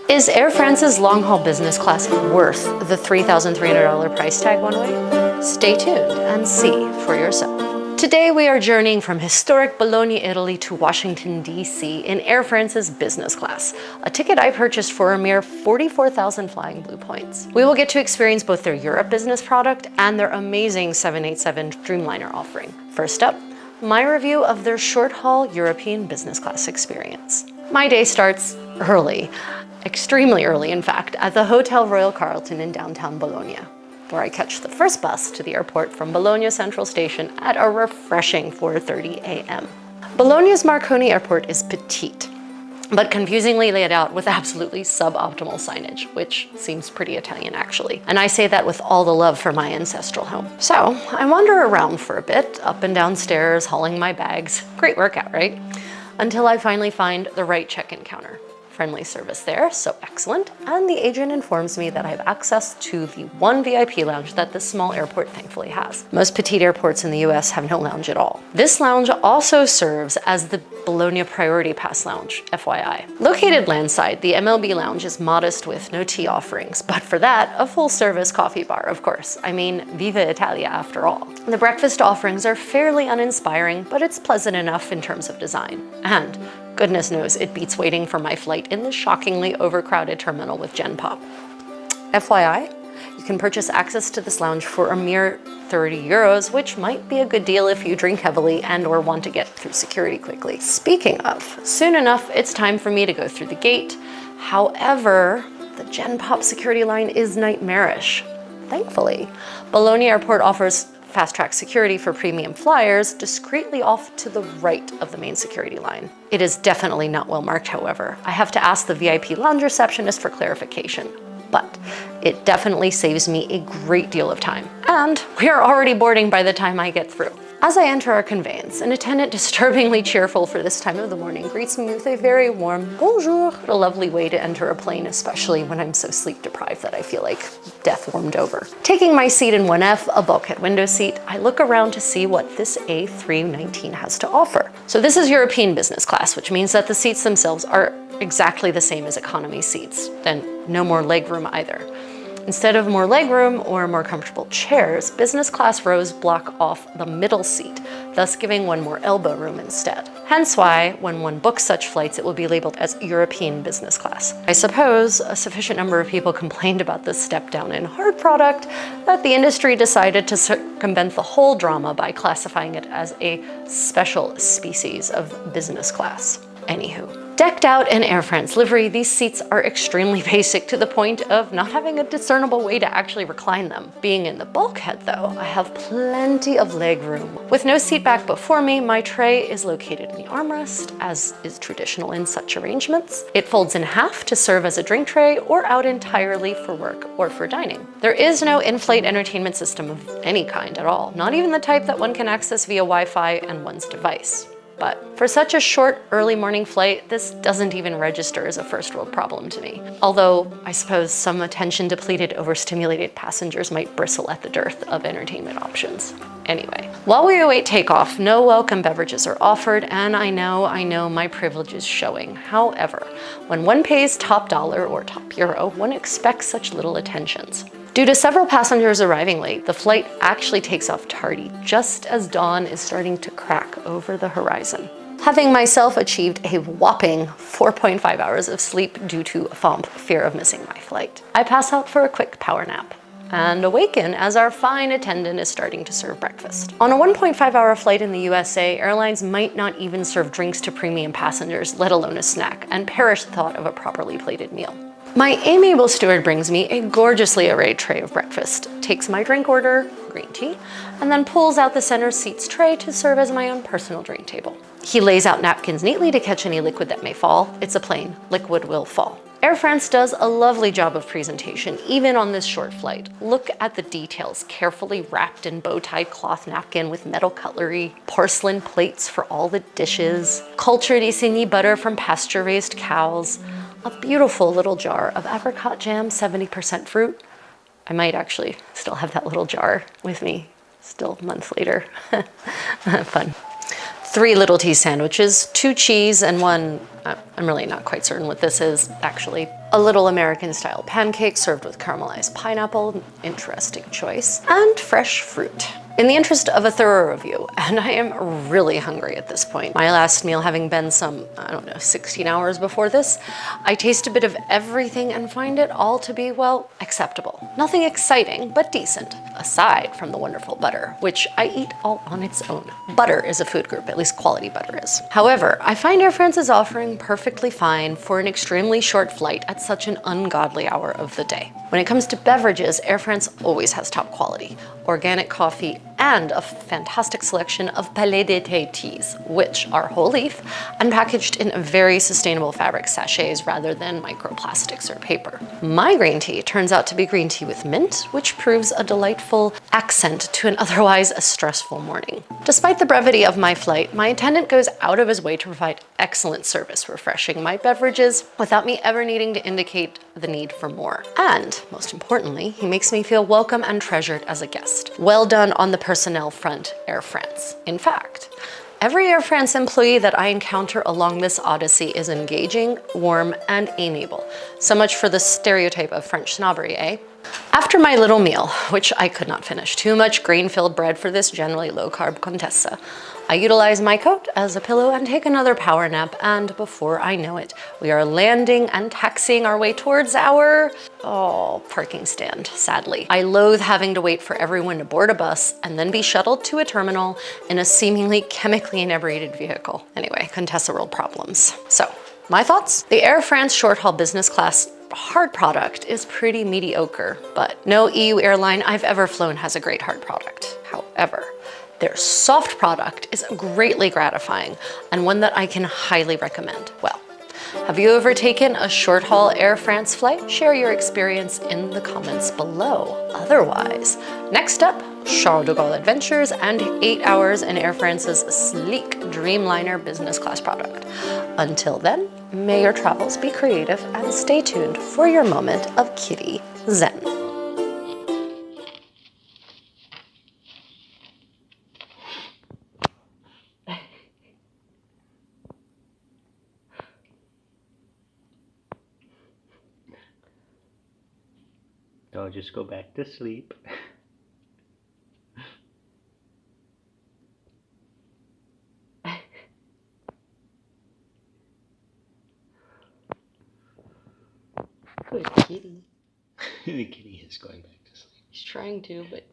Is Air France's long-haul business class worth the $3,300 price tag one way? Stay tuned and see for yourself. Today we are journeying from historic Bologna, Italy to Washington, D.C. in Air France's business class, a ticket I purchased for a mere 44,000 flying blue points. We will get to experience both their Europe business product and their amazing 787 Dreamliner offering. First up, my review of their short-haul European business class experience. My day starts early, extremely early in fact, at the Hotel Royal Carlton in downtown Bologna, where I catch the first bus to the airport from Bologna Central Station at a refreshing 4:30 a.m. Bologna's Marconi Airport is petite, but confusingly laid out with absolutely suboptimal signage, which seems pretty Italian actually. And I say that with all the love for my ancestral home. So I wander around for a bit, up and down stairs, hauling my bags. Great workout, right? Until I finally find the right check-in counter. Friendly service there, so excellent, and the agent informs me that I have access to the one VIP lounge that this small airport thankfully has. Most petite airports in the US have no lounge at all. This lounge also serves as the Bologna Priority Pass Lounge, FYI. Located landside, the MLB lounge is modest with no tea offerings, but for that, a full-service coffee bar, of course. I mean, Viva Italia after all. The breakfast offerings are fairly uninspiring, but it's pleasant enough in terms of design. And goodness knows it beats waiting for my flight in the shockingly overcrowded terminal with Gen Pop. FYI, you can purchase access to this lounge for a mere 30 euros, which might be a good deal if you drink heavily and or want to get through security quickly. Speaking of, soon enough, it's time for me to go through the gate. However, the Gen Pop security line is nightmarish. Thankfully, Bologna Airport offers fast-track security for premium flyers discreetly off to the right of the main security line. It is definitely not well marked, however. I have to ask the VIP lounge receptionist for clarification, but it definitely saves me a great deal of time. And we are already boarding by the time I get through. As I enter our conveyance, an attendant disturbingly cheerful for this time of the morning greets me with a very warm bonjour. A lovely way to enter a plane, especially when I'm so sleep deprived that I feel like death warmed over. Taking my seat in 1F, a bulkhead window seat, I look around to see what this A319 has to offer. So this is European business class, which means that the seats themselves are exactly the same as economy seats. Then no more legroom either. Instead of more legroom or more comfortable chairs, business class rows block off the middle seat, thus giving one more elbow room instead. Hence why, when one books such flights, it will be labeled as European business class. I suppose a sufficient number of people complained about this step down in hard product that the industry decided to circumvent the whole drama by classifying it as a special species of business class. Anywho. Decked out in Air France livery, these seats are extremely basic to the point of not having a discernible way to actually recline them. Being in the bulkhead though, I have plenty of leg room. With no seat back before me, my tray is located in the armrest, as is traditional in such arrangements. It folds in half to serve as a drink tray or out entirely for work or for dining. There is no in-flight entertainment system of any kind at all, not even the type that one can access via Wi-Fi and one's device. But for such a short, early morning flight, this doesn't even register as a first world problem to me. Although, I suppose some attention-depleted, overstimulated passengers might bristle at the dearth of entertainment options. Anyway, while we await takeoff, no welcome beverages are offered, and I know my privilege is showing. However, when one pays top dollar or top euro, one expects such little attentions. Due to several passengers arriving late, the flight actually takes off tardy, just as dawn is starting to crack over the horizon. Having myself achieved a whopping 4.5 hours of sleep due to FOMP, fear of missing my flight, I pass out for a quick power nap and awaken as our fine attendant is starting to serve breakfast. On a 1.5-hour flight in the USA, airlines might not even serve drinks to premium passengers, let alone a snack, and perish the thought of a properly plated meal. My amiable steward brings me a gorgeously arrayed tray of breakfast, takes my drink order, green tea, and then pulls out the center seats tray to serve as my own personal drink table. He lays out napkins neatly to catch any liquid that may fall. It's a plane, liquid will fall. Air France does a lovely job of presentation, even on this short flight. Look at the details, carefully wrapped in bow-tied cloth napkin with metal cutlery, porcelain plates for all the dishes, cultured Iceni butter from pasture-raised cows, a beautiful little jar of apricot jam, 70% fruit. I might actually still have that little jar with me still months later. Fun. 3 little tea sandwiches, 2 cheese, and 1, I'm really not quite certain what this is, actually. A little American-style pancake served with caramelized pineapple, interesting choice, and fresh fruit. In the interest of a thorough review, and I am really hungry at this point, my last meal having been some, 16 hours before this, I taste a bit of everything and find it all to be, well, acceptable. Nothing exciting, but decent, aside from the wonderful butter, which I eat all on its own. Butter is a food group, at least quality butter is. However, I find Air France is offering perfectly fine for an extremely short flight at such an ungodly hour of the day. When it comes to beverages, Air France always has top quality, organic coffee, and a fantastic selection of Palais d'été teas, which are whole leaf and packaged in very sustainable fabric sachets rather than microplastics or paper. My green tea turns out to be green tea with mint, which proves a delightful accent to an otherwise stressful morning. Despite the brevity of my flight, my attendant goes out of his way to provide excellent service refreshing my beverages without me ever needing to indicate the need for more. And most importantly, he makes me feel welcome and treasured as a guest. Well done on the personnel front, Air France. In fact, every Air France employee that I encounter along this odyssey is engaging, warm, and amiable. So much for the stereotype of French snobbery, eh? After my little meal, which I could not finish, too much grain-filled bread for this generally low-carb contessa, I utilize my coat as a pillow and take another power nap, and before I know it, we are landing and taxiing our way towards our, parking stand, sadly. I loathe having to wait for everyone to board a bus and then be shuttled to a terminal in a seemingly chemically inebriated vehicle. Anyway, Contessa world problems. So, my thoughts? The Air France short-haul business class hard product is pretty mediocre, but no EU airline I've ever flown has a great hard product. However, their soft product is greatly gratifying and one that I can highly recommend. Well, have you ever taken a short-haul Air France flight? Share your experience in the comments below. Otherwise, next up, Charles de Gaulle adventures and 8 hours in Air France's sleek Dreamliner business class product. Until then, may your travels be creative and stay tuned for your moment of kitty zen. I'll just go back to sleep. Good kitty. The kitty is going back to sleep. He's trying to, but